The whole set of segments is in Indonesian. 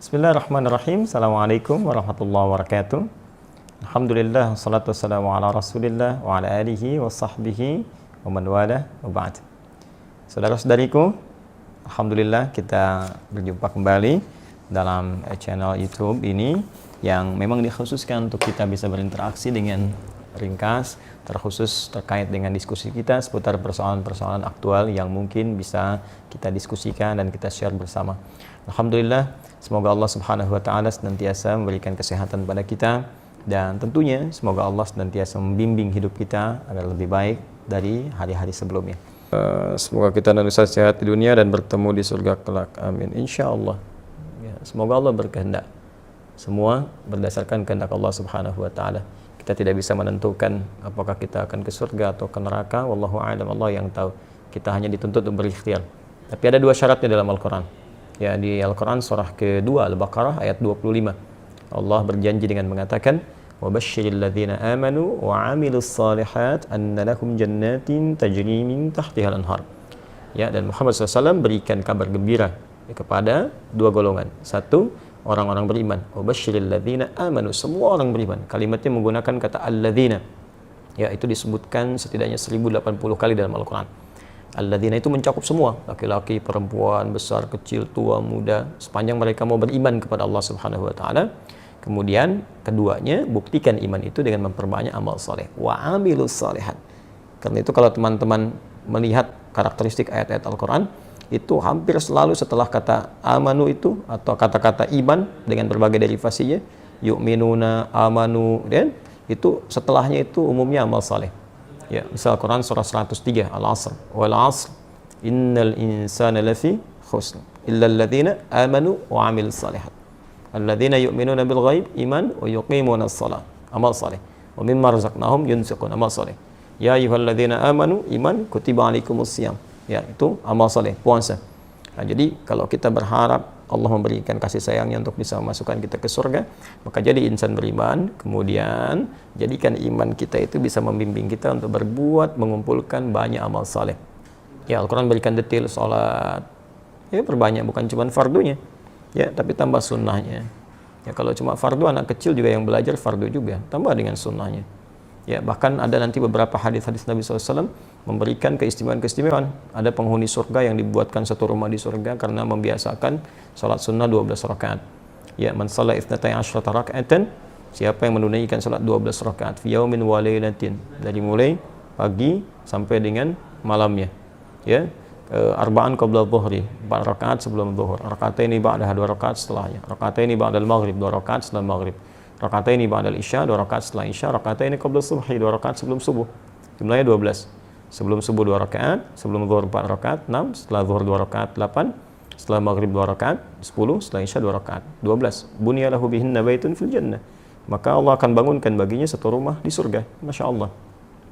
Bismillahirrahmanirrahim. Assalamualaikum warahmatullahi wabarakatuh. Alhamdulillah, wassalatu wassalamu ala rasulillah wa ala alihi wa sahbihi wa man wala wa ba'd. Saudara-saudariku, Alhamdulillah kita berjumpa kembali dalam channel YouTube ini yang memang dikhususkan untuk kita bisa berinteraksi dengan ringkas, terkhusus terkait dengan diskusi kita seputar persoalan-persoalan aktual yang mungkin bisa kita diskusikan dan kita share bersama. Alhamdulillah, semoga Allah Subhanahu wa taala senantiasa memberikan kesehatan pada kita dan tentunya semoga Allah senantiasa membimbing hidup kita agar lebih baik dari hari-hari sebelumnya. Semoga kita senantiasa sehat di dunia dan bertemu di surga kelak. Amin. Insyaallah. Ya, semoga Allah berkehendak. Semua berdasarkan kehendak Allah Subhanahu wa taala. Kita tidak bisa menentukan apakah kita akan ke surga atau ke neraka. Wallahu a'lam, Allah yang tahu. Kita hanya dituntut untuk berikhtiar. Tapi ada dua syaratnya dalam Al-Quran. Ya, di Al-Quran surah kedua Al-Baqarah ayat 25. Allah berjanji dengan mengatakan, وَبَشِّرِ الَّذِينَ آمَنُوا وَعَمِلُوا الصَّالِحَاتِ أَنَّ لَهُمْ جَنَّاتٍ تَجْرِي مِنْ تَحْتِهَا الْأَنْهَارُ. Ya, dan Muhammad SAW berikan kabar gembira kepada dua golongan. Satu, orang-orang beriman. وَبَشِّرِ الَّذِينَ آمَنُوا, semua orang beriman. Kalimatnya menggunakan kata alladzina. Ya, itu disebutkan setidaknya 1080 kali dalam Al-Quran. Alladzina itu mencakup semua, laki-laki, perempuan, besar, kecil, tua, muda, sepanjang mereka mau beriman kepada Allah Subhanahu wa taala. Kemudian keduanya, buktikan iman itu dengan memperbanyak amal soleh. Wa amilus solihat. Karena itu kalau teman-teman melihat karakteristik ayat-ayat Al-Quran, itu hampir selalu setelah kata amanu itu atau kata-kata iman dengan berbagai derivasinya, yu'minuna, amanu, dan itu setelahnya itu umumnya amal soleh. Ya, misal Quran surah 103 Al-Asr, wal 'asr innal insana lafi khusr illa alladhina amanu wa 'amilus shalihat alladhina yu'minuna bil ghaib iman wa yuqimuna as-shalah, amal saleh, wa mimma razaqnahum yunfiqun, amal saleh. Ya ayyuhalladzina amanu iman kutiba 'alaikumus shiyam, ya itu amal saleh, puasa. Nah, jadi kalau kita berharap Allah memberikan kasih sayangnya untuk bisa memasukkan kita ke surga, maka jadi insan beriman, kemudian jadikan iman kita itu bisa membimbing kita untuk berbuat, mengumpulkan banyak amal saleh. Ya, Al-Quran berikan detail sholat, ya perbanyak, bukan cuma fardunya, ya, tapi tambah sunnahnya. Ya, kalau cuma fardu, anak kecil juga yang belajar fardu juga, tambah dengan sunnahnya. Ya, bahkan ada nanti beberapa hadis-hadis Nabi SAW memberikan keistimewaan-keistimewaan. Ada penghuni surga yang dibuatkan satu rumah di surga karena membiasakan salat sunnah 12 rakaat. Ya, man shalla 12 raka'atan, siapa yang menunaikan salat 12 rakaat fi yaumin wa lailatin, dari mulai pagi sampai dengan malamnya. Ya, arba'an qabla dhuhri, 4 rakaat sebelum zuhur, rakataini ba'daha, 2 rakaat setelahnya, rakataini ba'dal maghrib, 2 rakaat setelah maghrib, rakataini ba'dal isya, 2 rakaat setelah isya, rakataini qabla subhi, 2 rakaat sebelum subuh. Jumlahnya 12. Sebelum subuh 2 rakaat, sebelum zuhur 4 rakaat, 6, setelah zuhur 2 rakaat, 8, setelah maghrib 2 rakaat, 10, setelah isya 2 rakaat, 12. Bunyalahu bihinna baitun fil jannah. Maka Allah akan bangunkan baginya satu rumah di surga. Masya Allah.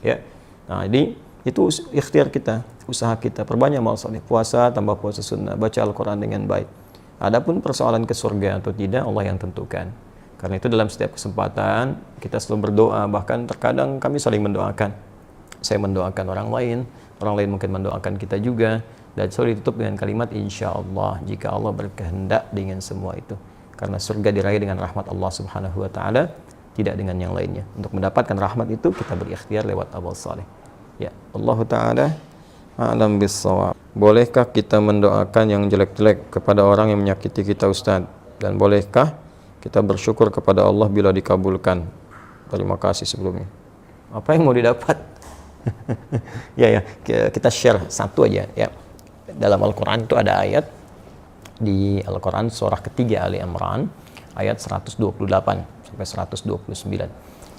Ya. Nah, jadi itu ikhtiar kita, usaha kita, perbanyak amal saleh, puasa tambah puasa sunnah, baca Al-Quran dengan baik. Adapun persoalan ke surga atau tidak, Allah yang tentukan. Karena itu dalam setiap kesempatan kita selalu berdoa, bahkan terkadang kami saling mendoakan. Saya mendoakan orang lain mungkin mendoakan kita juga, dan selalu ditutup dengan kalimat insya Allah, jika Allah berkehendak dengan semua itu. Karena surga diraih dengan rahmat Allah Subhanahu wa taala, tidak dengan yang lainnya. Untuk mendapatkan rahmat itu kita berikhtiar lewat amal saleh. Ya, Allah taala a'lam bis-shawab. Bolehkah kita mendoakan yang jelek-jelek kepada orang yang menyakiti kita, Ustaz? Dan bolehkah kita bersyukur kepada Allah bila dikabulkan? Terima kasih sebelumnya. Apa yang mau didapat? Ya, kita share satu aja ya. Dalam Al-Quran itu ada ayat di Al-Quran surah ketiga Ali Imran ayat 128 sampai 129.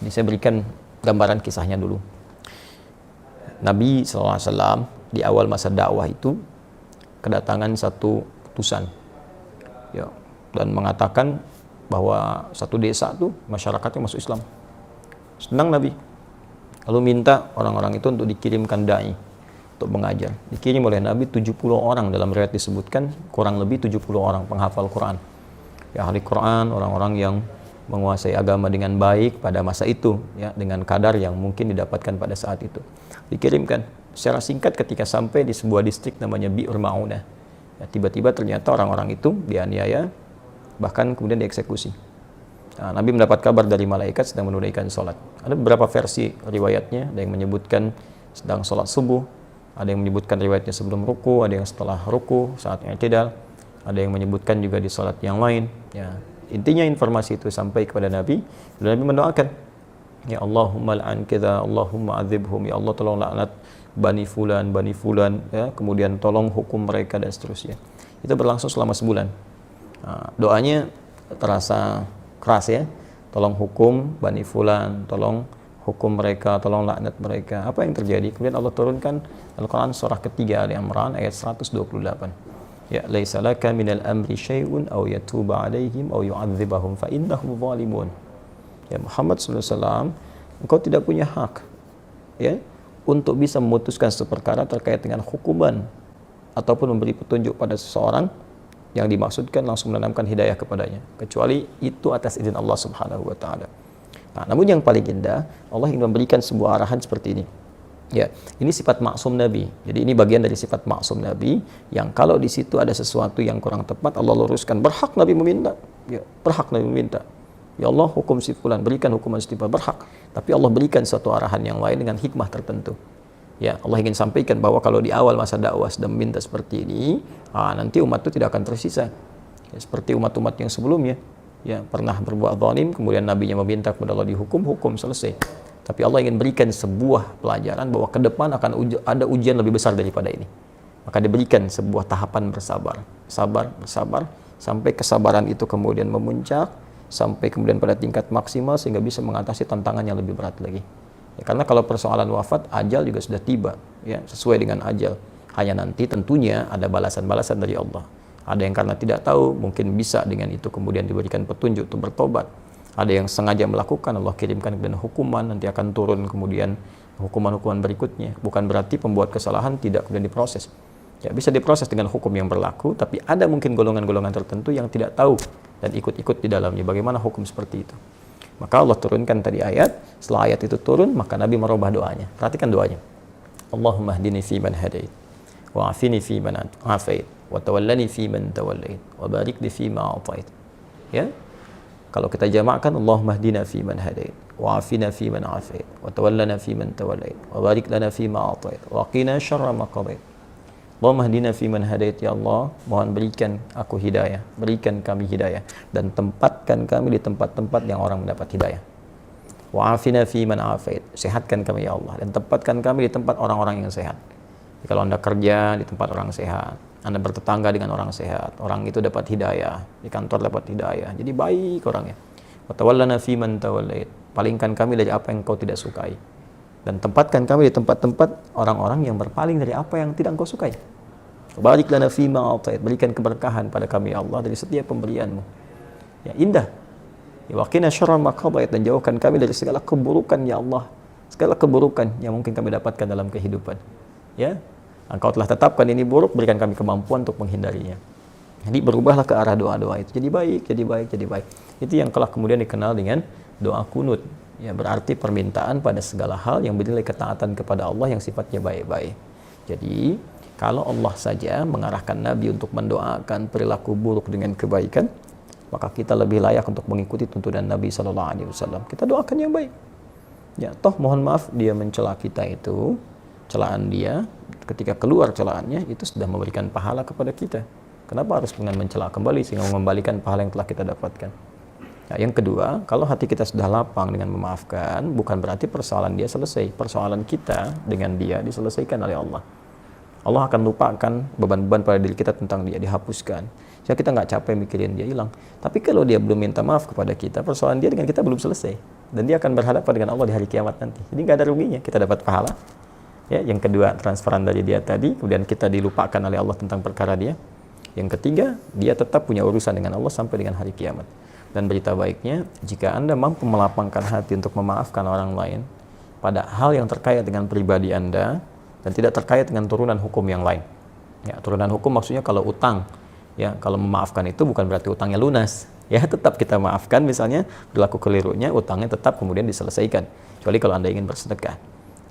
Jadi saya berikan gambaran kisahnya dulu. Nabi SAW di awal masa dakwah itu kedatangan satu utusan, ya, dan mengatakan bahwa satu desa tuh masyarakatnya masuk Islam. Senang Nabi, lalu minta orang-orang itu untuk dikirimkan dai untuk mengajar. Dikirim oleh Nabi 70 orang, dalam riwayat disebutkan kurang lebih 70 orang penghafal Quran. Ya, ahli Quran, orang-orang yang menguasai agama dengan baik pada masa itu, ya, dengan kadar yang mungkin didapatkan pada saat itu. Dikirimkan secara singkat ketika sampai di sebuah distrik namanya Bi'ur Ma'unah. Ya, tiba-tiba ternyata orang-orang itu dianiaya, bahkan kemudian dieksekusi. Nah, Nabi mendapat kabar dari malaikat sedang menunaikan sholat. Ada beberapa versi riwayatnya, ada yang menyebutkan sedang sholat subuh, ada yang menyebutkan riwayatnya sebelum ruku, ada yang setelah ruku, saat i'tidal, ada yang menyebutkan juga di sholat yang lain. Ya, intinya informasi itu sampai kepada Nabi, dan Nabi mendoakan, ya Allahumma la'an kita, Allahumma adzibhum, ya Allah tolong laknat Bani Fulan, ya, kemudian tolong hukum mereka dan seterusnya. Itu berlangsung selama sebulan. Nah, doanya terasa keras ya, tolong hukum Bani Fulan, tolong hukum mereka, tolong laknat mereka. Apa yang terjadi? Kemudian Allah turunkan Al-Quran surah ketiga Ali Imran ayat 128. Ya, laisa laka minal amri syai'un aw yatuba alaihim aw yu'adzibahum fa innahum zalimun. Ya Muhammad sallallahu alaihi wasallam, engkau tidak punya hak ya untuk bisa memutuskan suatu perkara terkait dengan hukuman ataupun memberi petunjuk pada seseorang yang dimaksudkan langsung menanamkan hidayah kepadanya, kecuali itu atas izin Allah Subhanahu wa taala. Nah, namun yang paling indah, Allah ingin memberikan sebuah arahan seperti ini. Ya, ini sifat maksum Nabi. Jadi ini bagian dari sifat maksum Nabi yang kalau di situ ada sesuatu yang kurang tepat, Allah luruskan. Berhak Nabi meminta. Ya, berhak Nabi meminta. Ya Allah, hukum si fulan, berikan hukuman si fulan, berhak. Tapi Allah berikan suatu arahan yang lain dengan hikmah tertentu. Ya, Allah ingin sampaikan bahwa kalau di awal masa dakwah sedang meminta seperti ini, nanti umat itu tidak akan tersisa. Ya, seperti umat-umat yang sebelumnya, ya pernah berbuat zalim, kemudian nabinya meminta kepada Allah dihukum, hukum selesai. Tapi Allah ingin berikan sebuah pelajaran bahwa ke depan akan ada ujian lebih besar daripada ini. Maka diberikan sebuah tahapan bersabar, bersabar, sampai kesabaran itu kemudian memuncak, sampai kemudian pada tingkat maksimal sehingga bisa mengatasi tantangan yang lebih berat lagi. Ya, karena kalau persoalan wafat, ajal juga sudah tiba, ya sesuai dengan ajal. Hanya nanti tentunya ada balasan-balasan dari Allah. Ada yang karena tidak tahu, mungkin bisa dengan itu kemudian diberikan petunjuk untuk bertobat. Ada yang sengaja melakukan, Allah kirimkan kemudian hukuman, nanti akan turun kemudian hukuman-hukuman berikutnya. Bukan berarti pembuat kesalahan tidak kemudian diproses. Ya, bisa diproses dengan hukum yang berlaku, tapi ada mungkin golongan-golongan tertentu yang tidak tahu dan ikut-ikut di dalamnya. Bagaimana hukum seperti itu? Maka Allah turunkan tadi ayat, setelah ayat itu turun, maka Nabi merubah doanya. Perhatikan doanya. Allahumma hdini fi man hadait, wa afini fi man afait, wa tawallani fi man tawallait, wa barik li fi ma atait. Ya. Kalau kita jamakkan, Allahumma hdina fi man hadait, wa afina fi man afait, wa tawallana fi man tawallait, wa barik lana fi ma atait, wa qina syarra ma qadait. Allahumma hdina fi man hadait, ya Allah, mohon berikan aku hidayah, berikan kami hidayah, dan tempatkan kami di tempat-tempat yang orang mendapat hidayah. Wa afina fi man afait, sehatkan kami ya Allah, dan tempatkan kami di tempat orang-orang yang sehat. Jadi, kalau Anda kerja di tempat orang sehat, Anda bertetangga dengan orang sehat, orang itu dapat hidayah, di kantor dapat hidayah, jadi baik orangnya. Wa tawallana fi man tawallait, palingkan kami dari apa yang Kau tidak sukai, dan tempatkan kami di tempat-tempat orang-orang yang berpaling dari apa yang tidak Engkau sukai. Barik lana fima atait, berikan keberkahan pada kami ya Allah dari setiap pemberian-Mu. Ya, indah. Ya, waqina syarra ma qadait, dan jauhkan kami dari segala keburukan ya Allah. Segala keburukan yang mungkin kami dapatkan dalam kehidupan. Ya. Engkau telah tetapkan ini buruk, berikan kami kemampuan untuk menghindarinya. Jadi berubahlah ke arah doa-doa itu. Jadi baik, jadi baik, jadi baik. Itu yang telah kemudian dikenal dengan doa kunut. Ya, berarti permintaan pada segala hal yang bernilai ketaatan kepada Allah yang sifatnya baik-baik. Jadi, kalau Allah saja mengarahkan Nabi untuk mendoakan perilaku buruk dengan kebaikan, maka kita lebih layak untuk mengikuti tuntunan Nabi SAW. Kita doakan yang baik. Ya, toh mohon maaf dia mencela kita itu, celaan dia, ketika keluar celaannya, itu sudah memberikan pahala kepada kita. Kenapa harus dengan mencela kembali sehingga mengembalikan pahala yang telah kita dapatkan? Nah, yang kedua, kalau hati kita sudah lapang dengan memaafkan, bukan berarti persoalan dia selesai. Persoalan kita dengan dia diselesaikan oleh Allah. Allah akan lupakan beban-beban pada diri kita tentang dia, dihapuskan. Jadi kita nggak capek mikirin dia hilang. Tapi kalau dia belum minta maaf kepada kita, persoalan dia dengan kita belum selesai. Dan dia akan berhadapan dengan Allah di hari kiamat nanti. Jadi nggak ada ruginya, kita dapat pahala. Ya, yang kedua, transferan dari dia tadi, kemudian kita dilupakan oleh Allah tentang perkara dia. Yang ketiga, dia tetap punya urusan dengan Allah sampai dengan hari kiamat. Dan berita baiknya, jika Anda mampu melapangkan hati untuk memaafkan orang lain pada hal yang terkait dengan pribadi Anda dan tidak terkait dengan turunan hukum yang lain. Ya, turunan hukum maksudnya kalau utang, ya, kalau memaafkan itu bukan berarti utangnya lunas. Ya, tetap kita maafkan, misalnya berlaku kelirunya, utangnya tetap kemudian diselesaikan. Kecuali kalau Anda ingin bersedekah.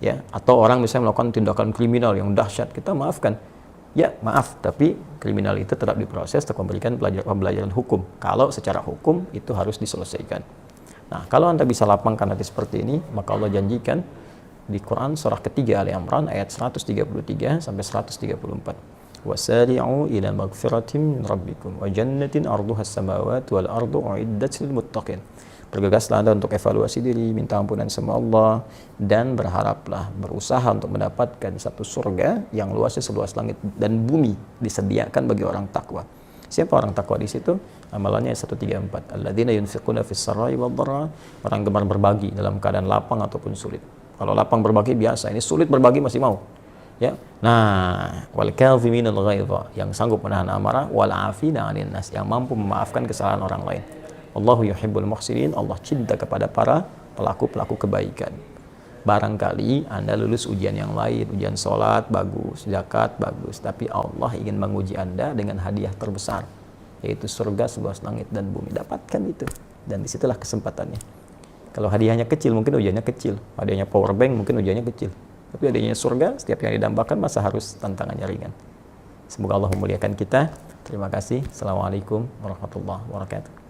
Ya, atau orang misalnya melakukan tindakan kriminal yang dahsyat, kita maafkan. Ya, maaf, tapi kriminal itu tetap diproses untuk memberikan pembelajaran hukum. Kalau secara hukum itu harus diselesaikan. Nah, kalau Anda bisa lapangkan hati seperti ini, maka Allah janjikan di Quran surah ketiga Ali Imran ayat 133 sampai 134. Wasari'u ila magfiratin min rabbikum wa jannatin arduha as-samawati wal ardu uiddat lil muttaqin. Bergegaslah Anda untuk evaluasi diri, minta ampunan sama Allah, dan berharaplah, berusaha untuk mendapatkan satu surga yang luasnya seluas langit dan bumi, disediakan bagi orang takwa. Siapa orang takwa di situ? Amalannya 134. Alladzina yunfiquna fis sarai wad dharra, orang gemar berbagi dalam keadaan lapang ataupun sulit. Kalau lapang berbagi biasa, ini sulit berbagi masih mau. Ya. Nah, wal kadhiminal ghaidha, yang sanggup menahan amarah, wal afina 'anil nas, yang mampu memaafkan kesalahan orang lain. Allahu yuhibbul muhsinin, Allah cinta kepada para pelaku-pelaku kebaikan. Barangkali Anda lulus ujian yang lain, ujian sholat bagus, zakat bagus, tapi Allah ingin menguji Anda dengan hadiah terbesar, yaitu surga seluas langit dan bumi. Dapatkan itu, dan disitulah kesempatannya. Kalau hadiahnya kecil, mungkin ujiannya kecil. Hadiahnya power bank, mungkin ujiannya kecil. Tapi hadiahnya surga, setiap yang didambakan, masa harus tantangannya ringan. Semoga Allah memuliakan kita. Terima kasih. Assalamualaikum warahmatullahi wabarakatuh.